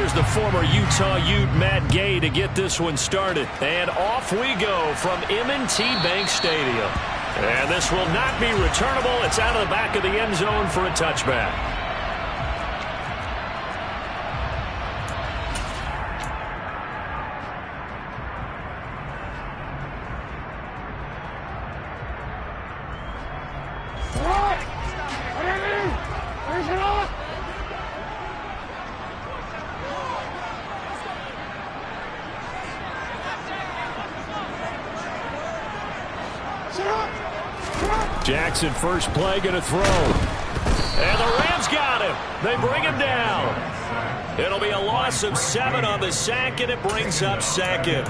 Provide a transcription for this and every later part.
here's the former Utah Ute Matt Gay to get this one started. And off we go from M&T Bank Stadium. And this will not be returnable. It's out of the back of the end zone for a touchback. Jackson, first play, going to throw. And the Rams got him. They bring him down. It'll be a loss of 7 on the sack, and it brings up second.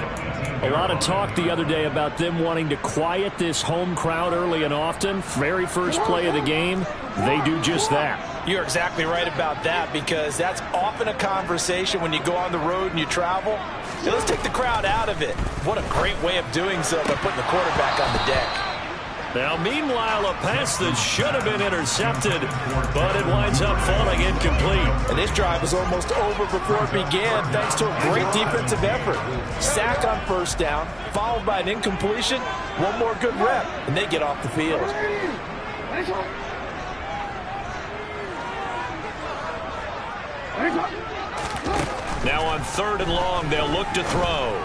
A lot of talk the other day about them wanting to quiet this home crowd early and often. Very first play of the game, they do just that. You're exactly right about that, because that's often a conversation when you go on the road and you travel. So let's take the crowd out of it. What a great way of doing so by putting the quarterback on the deck. Now, meanwhile, a pass that should have been intercepted, but it winds up falling incomplete. And this drive was almost over before it began, thanks to a great defensive effort. Sack on first down, followed by an incompletion. One more good rep, and they get off the field. Now on 3rd and long, they'll look to throw.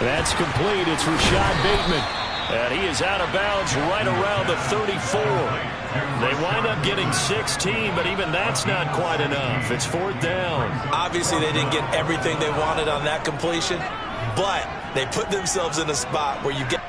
That's complete. It's Rashad Bateman. And he is out of bounds right around the 34. They wind up getting 16, but even that's not quite enough. It's 4th down. Obviously, they didn't get everything they wanted on that completion, but they put themselves in a spot where you get...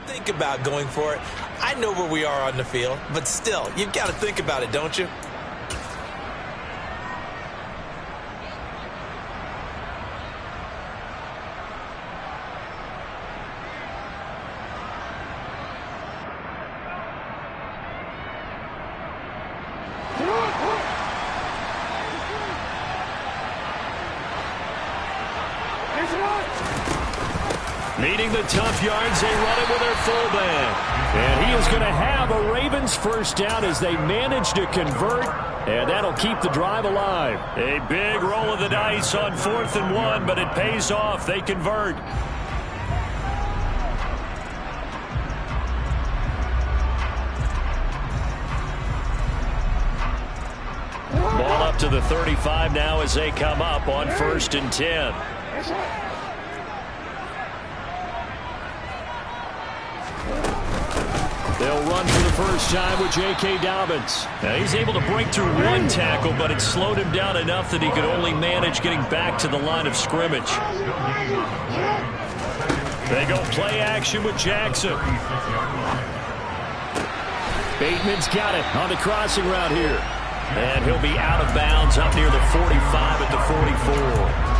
Think about going for it. I know where we are on the field, but still, you've got to think about it, don't you? Meeting the tough yards, they run it with their fullback. And he is going to have a Ravens first down as they manage to convert, and that'll keep the drive alive. A big roll of the dice on 4th and 1, but it pays off. They convert. Ball up to the 35 now as they come up on 1st and 10. They'll run for the first time with J.K. Dobbins. Now he's able to break through one tackle, but it slowed him down enough that he could only manage getting back to the line of scrimmage. They go play action with Jackson. Bateman's got it on the crossing route here. And he'll be out of bounds up near the 45 at the 44.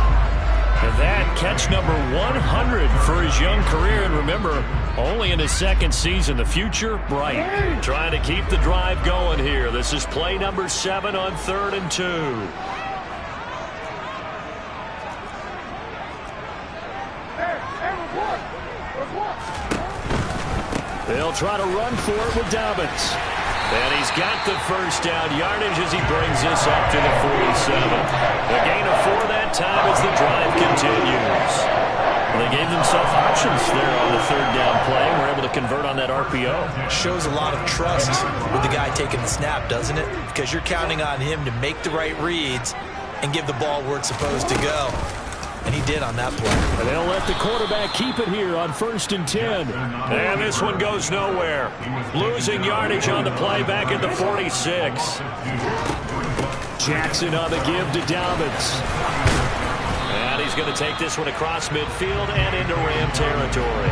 And that catch number 100 for his young career. And remember, only in his 2nd season. The future, bright. Trying to keep the drive going here. This is play number 7 on 3rd and 2. They'll try to run for it with Dobbins. And he's got the first down yardage as he brings this up to the 47. A gain of 4 that time as the drive continues. Well, they gave themselves options there on the 3rd down play. We're able to convert on that RPO. Shows a lot of trust with the guy taking the snap, doesn't it? Because you're counting on him to make the right reads and give the ball where it's supposed to go. And he did on that play. And they'll let the quarterback keep it here on 1st and 10. And this one goes nowhere. Losing yardage on the play back at the 46. Jackson on the give to Dobbins. And he's going to take this one across midfield and into Ram territory.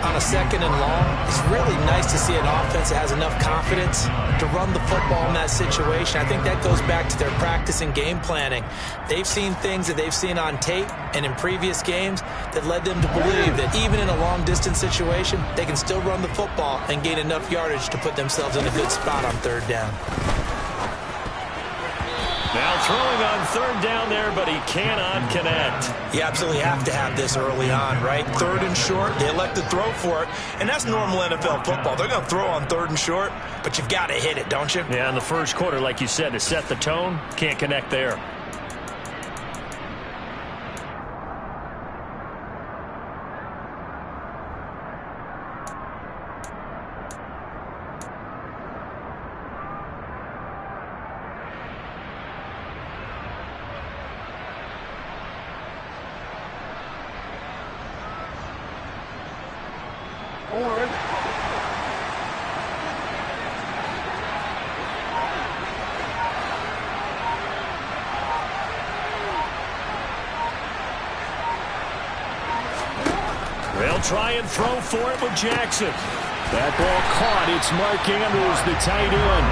On a a 2nd and long, it's really nice to see an offense that has enough confidence to run the football in that situation. I think that goes back to their practice and game planning. They've seen things that they've seen on tape and in previous games that led them to believe that even in a long-distance situation, they can still run the football and gain enough yardage to put themselves in a good spot on 3rd down. Now throwing on 3rd down there, but he cannot connect. You absolutely have to have this early on, right? 3rd and short, they elect to throw for it, and that's normal NFL football. They're going to throw on 3rd and short, but you've got to hit it, don't you? Yeah, in the first quarter, like you said, to set the tone, can't connect there. They'll try and throw for it with Jackson. That ball caught. It's Mark Andrews, the tight end.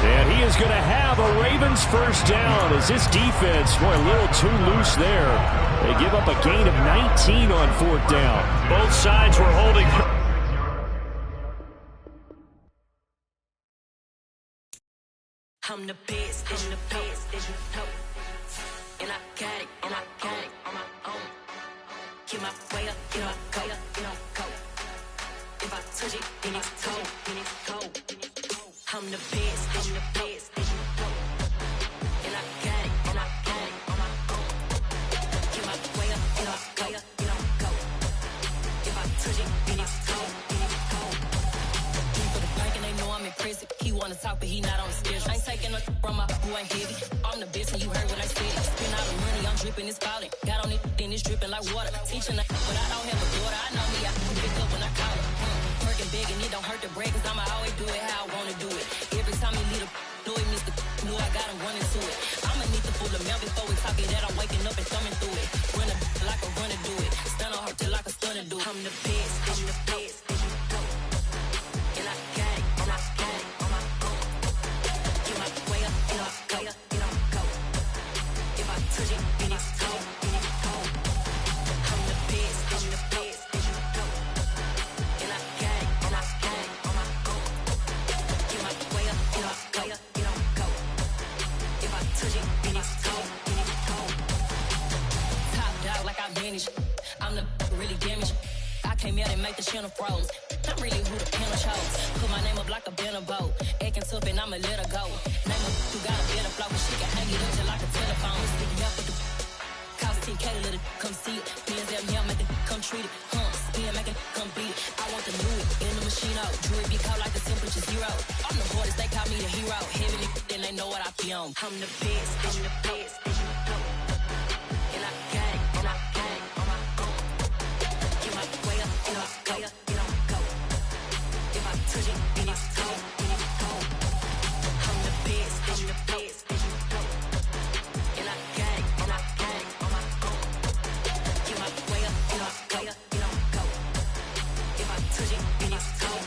And he is going to have a Ravens first down as this defense, boy, a little too loose there. They give up a gain of 19 on 4th down. Both sides were holding. I'm the best, I'm the best, and I got it, on my own. Get my way up, get my go. If I touch it, then it's cold. I'm the best, and I got it, on my own. Get my way up, get my go. If I touch it, then it's cold. For the bank and they know I'm impressive. He wanna talk, but he not on the schedule. I ain't taking no from my boy heavy. I'm the best and you heard what I said. Spend all the money, I'm dripping, it's falling. Got on it, then it's dripping like water. Teaching that, but I don't have a daughter. I know me, I can pick up when I call her. Working big and it don't hurt to break, cause I'ma always do it how I wanna do it. Every time he lead a know it, Mr. Know I got him running to it. I'ma need to pull the mail before we talk it that I'm waking up and thumbing through it. Run a like a runner do it. Stun on her till like a stunner do it. I'm the best, and I got it, on my own. Get my way up, get my go. If I touch it, then it's cold. I'm the best, and I got it, on my own. Get my way up, get my go. If I touch it, then it's cold. Top dog like I vanished. I'm the really damaged. I came out and make the channel froze. I'm really who the panel chose. Put my name up like a banner boat. Acting tough and I'ma let her go. Name her who got a better flow. She can hang it up just like a telephone. Stick up with the cost 10K to let it come see it. Bands out here, make it come treat it. Spin, make it come beat it. I want the new it in the machine out. Jewelry be cold like the temperature 0. I'm the hardest, they call me the hero. Heavy then they know what I be on. I'm the best, and I got it, on my own. Get my way up, get my go. If I touch it, then it's cold. I'm the best, and I got it, on my own. Get my way up, get my go. If I touch it, then it's cold.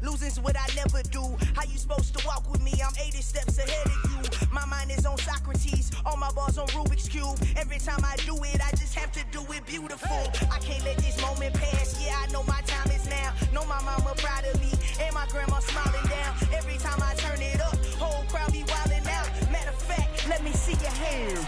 Losing's what I never do. How you supposed to walk with me? I'm 80 steps ahead of you. My mind is on Socrates, all my bars on Rubik's Cube. Every time I do it, I just have to do it beautiful. I can't let this moment pass. Yeah, I know my time is now. Know my mama proud of me, and my grandma smiling down. Every time I turn it up, whole crowd be wilding out. Matter of fact, let me see your hands.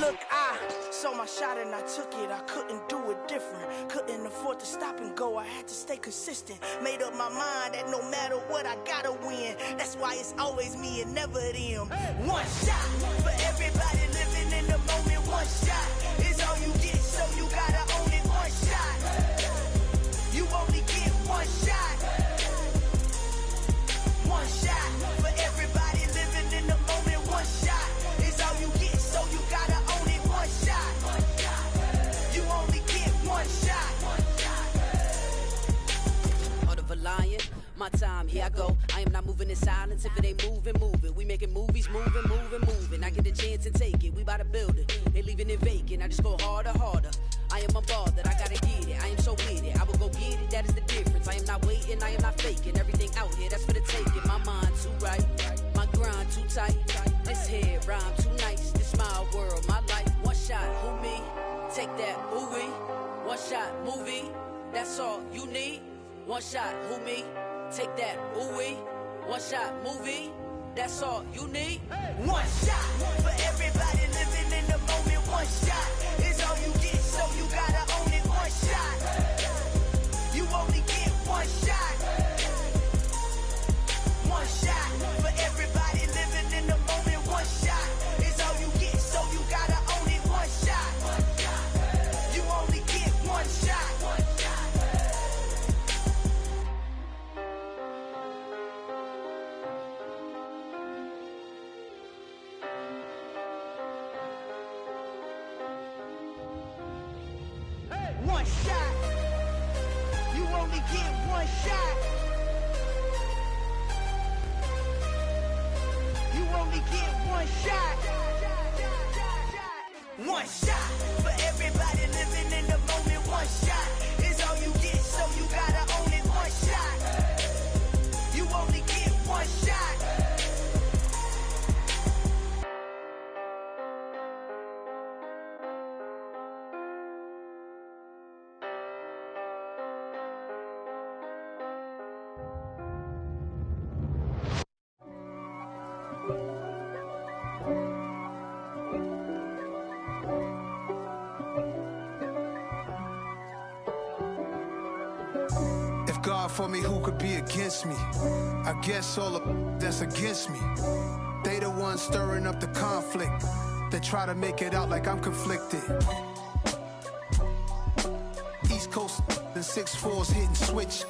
Look, I saw my shot and I took it. I couldn't do it different. Couldn't afford to stop and go. I had to stay consistent. Made up my mind that no matter what, I gotta win. That's why it's always me and never them. One shot for everybody living in the moment. One shot is all you get, so you gotta own it. One shot. You only get one shot. One shot for everybody living in the moment. One shot is all you get, so you gotta own it. One shot. You time, here I go. I am not moving in silence. If it ain't moving, move it. We making movies, moving. I get a chance to take it. We bout to build it. They leaving it vacant. I just go harder. I am unbothered. I gotta get it. I am so with it. I will go get it. That is the difference. I am not waiting. I am not faking. Everything out here, that's for the taking. My mind too right. My grind too tight. This head rhyme too nice. This my world, my life. One shot, who me? Take that, ooh wee. One shot, movie. That's all you need. One shot, who me? Take that, ooh wee. One shot, movie. That's all you need. One shot for everybody living in the moment. One shot is all you get, so you gotta own it. One shot. You only get one shot. One shot for everybody living in the moment. One shot is all you get, so you gotta own it. One shot. You only get one shot. One shot. You only get one shot. You only get one shot. One shot for everybody living in the moment. One shot is all you get, so you gotta own it. One shot. You only get one shot. God for me, who could be against me? I guess all of that's against me. They the ones stirring up the conflict. They try to make it out like I'm conflicted. East Coast and 6'4's hitting switch.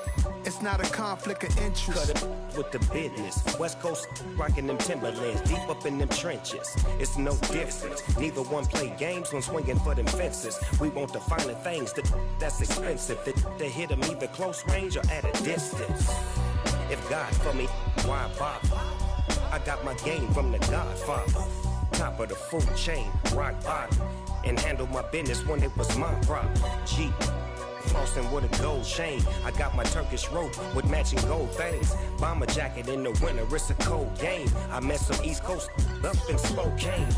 It's not a conflict of interest. Cut it with the business. West Coast rocking them Timberlands, deep up in them trenches. It's no difference. Neither one play games when swinging for them fences. We want the finer things that's expensive. That hit them either close range or at a distance. If God for me, why bother? I got my game from the Godfather. Top of the food chain, rock bottom. And handle my business when it was my problem. G. Flossing with a gold chain. I got my Turkish rope with matching gold things. Bomber jacket in the winter, it's a cold game. I met some East Coast up in Spokane.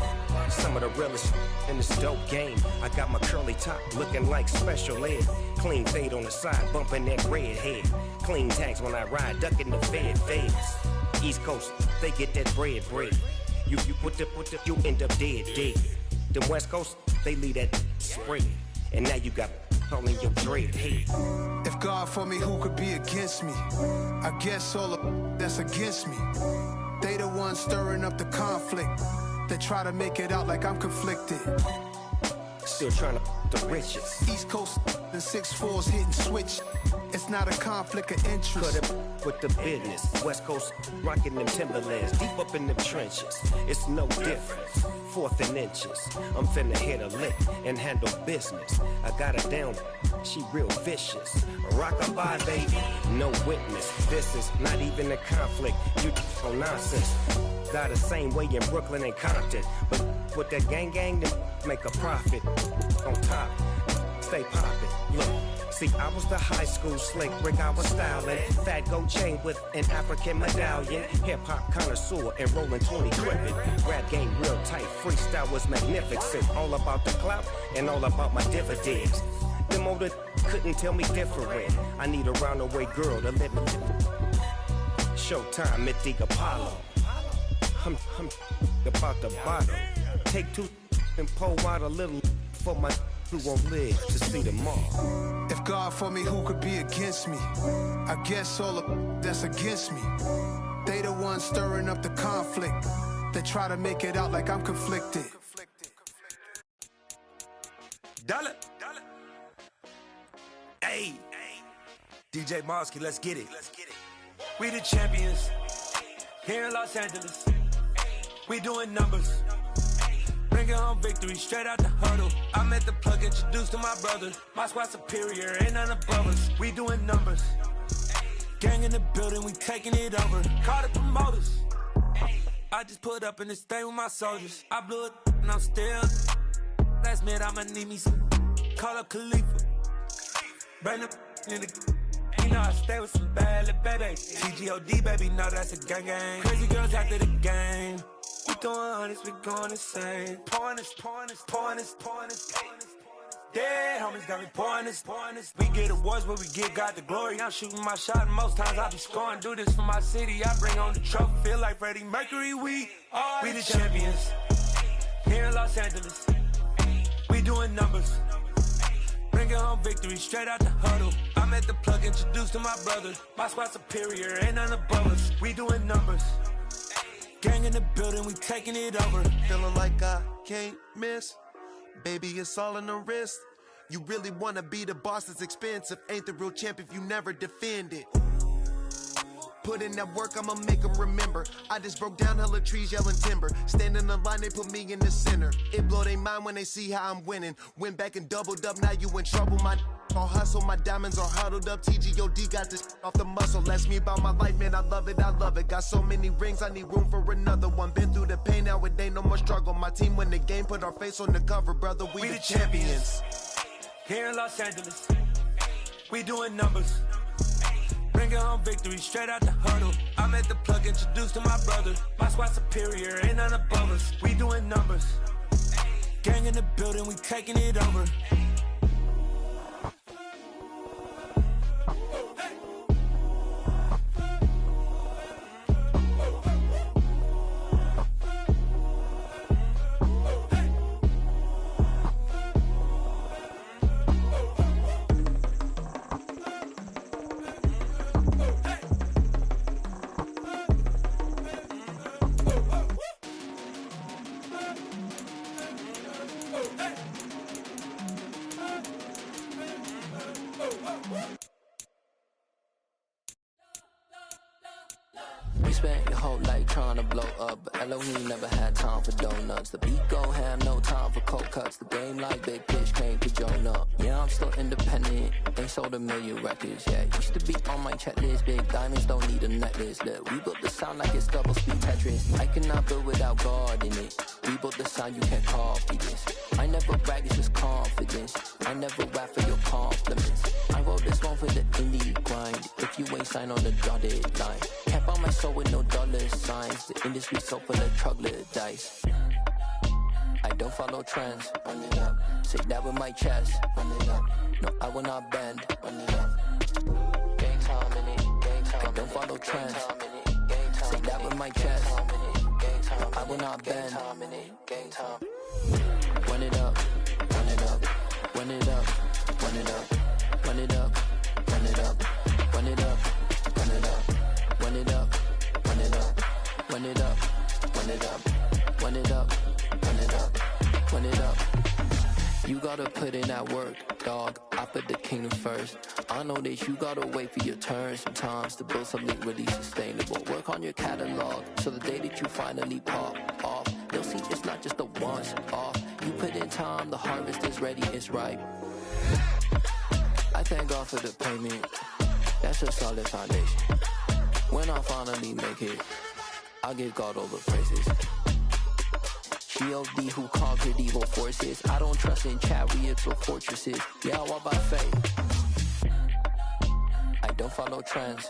Some of the realest in this dope game. I got my curly top looking like special ed. Clean fade on the side, bumping that red head. Clean tags when I ride, ducking the feds. East Coast, they get that bread. You put the, you end up dead. Then West Coast, they leave that spread. And now you got on your dread head. If God for me, who could be against me? I guess all of that's against me. They the ones stirring up the conflict. They try to make it out like I'm conflicted. Still trying to the riches. East Coast and 6'4's hitting switch. It's not a conflict of interest. Cut it with the business. West Coast rocking them Timberlands, deep up in them trenches. It's no difference. 4th and inches. I'm finna hit a lick and handle business. I got her down, she real vicious. Rock-a-bye, baby, no witness. This is not even a conflict. You on nonsense. Got the same way in Brooklyn and Compton. But with that gang, then make a profit. On top, stay poppin'. Look. See, I was the high school slick Rick, I was styling. Fat gold chain with an African medallion. Hip-hop connoisseur and rolling 20 crippin'. Rap game real tight, freestyle was magnificent. All about the clout and all about my dividends. The motor couldn't tell me different. I need a roundaway girl to let me. Showtime, Mythic Apollo. I'm about the bottle. Take 2 and pour out a little for my who won't live to see them all. If God for me, who could be against me? I guess all of that's against me. They the ones stirring up the conflict. They try to make it out like I'm conflicted. Dollar. Hey, DJ Mosky, let's get it. We the champions here in Los Angeles. We doing numbers. Bringing home victory straight out the huddle. I met the plug, introduced to my brothers. My squad superior, ain't none above us. We doing numbers. Gang in the building, we taking it over. Call the promoters. I just put up in this thing with my soldiers. I blew it and I'm still. Last minute I'ma need me some. Call up Khalifa. Bring the in the. You know I stay with some bad little baby. TGOD baby, know that's a gang gang. Crazy girls after the game. We throwing honest, we going insane. Pouring this. Dead homies got me pouring this. We get awards, but we get God the glory. I'm shooting my shot, and most times I be scoring. Do this for my city, I bring on the trophy. Feel like Freddie Mercury, we the champions. Here in Los Angeles, we doing numbers. Bringing home victory straight out the huddle. I'm at the plug, introduced to my brother. My squad superior, ain't none above us. We doing numbers. Gang in the building, we taking it over. Feeling like I can't miss. Baby, it's all in the wrist. You really wanna be the boss, it's expensive. Ain't the real champ if you never defend it. Put in that work, I'ma make them remember. I just broke down hella trees, yelling timber. Stand in the line, they put me in the center. It blow their mind when they see how I'm winning. Went back and doubled up, now you in trouble. My all hustle, my diamonds are huddled up. TGOD got this off the muscle. That's me about my life, man, I love it. Got so many rings, I need room for another one. Been through the pain, now it ain't no more struggle. My team win the game, put our face on the cover, brother. We the champions. Here in Los Angeles, we doing numbers. Bringing home victory straight out the huddle. I'm at the plug, introduced to my brother. My squad superior, ain't none above us. We doing numbers. Gang in the building, we taking it over. We spent your whole life trying to blow up, but Elohim never had time for donuts. The beat go ham, no time for cold cuts. The game like Big Pitch came to Jonah. Yeah, I'm still independent, ain't sold a million records. Yeah, used to be on my checklist. Big diamonds don't need a necklace. Look, we built the sound like it's double speed Tetris. I cannot build without God in it. We built the sound, you can't copy this. I never brag, it's just confidence. I never rap for your compliments. I wrote this one for the indie grind. If you ain't signed on the dotted line, can't buy my soul with no dollar signs. The industry so full of troglodytes. I don't follow trends. Run it up. Say that with my chest. Run it up. No, I will not bend. Run it up. Gang time in it. Gang time. I don't follow trends. Say that with my chest. No, I will not bend. Gang time. Run it up. Run it up. Run it up. Run it up. Run it up. Run it up. Run it up. Run it up. Run it up. Run it up. Run it up. Run it up. Run it up. Run it up. Run it up. You gotta put in that work, dog. I put the kingdom first. I know that you gotta wait for your turn sometimes to build something really sustainable. Work on your catalog so the day that you finally pop off, they'll see it's not just a once off. You put in time, the harvest is ready, it's ripe. I thank God for the payment. That's a solid foundation. When I finally make it, I'll give God all the praises. G.O.D. who conquered evil forces. I don't trust in chariots or fortresses. Yeah, I walk by faith. I don't follow trends.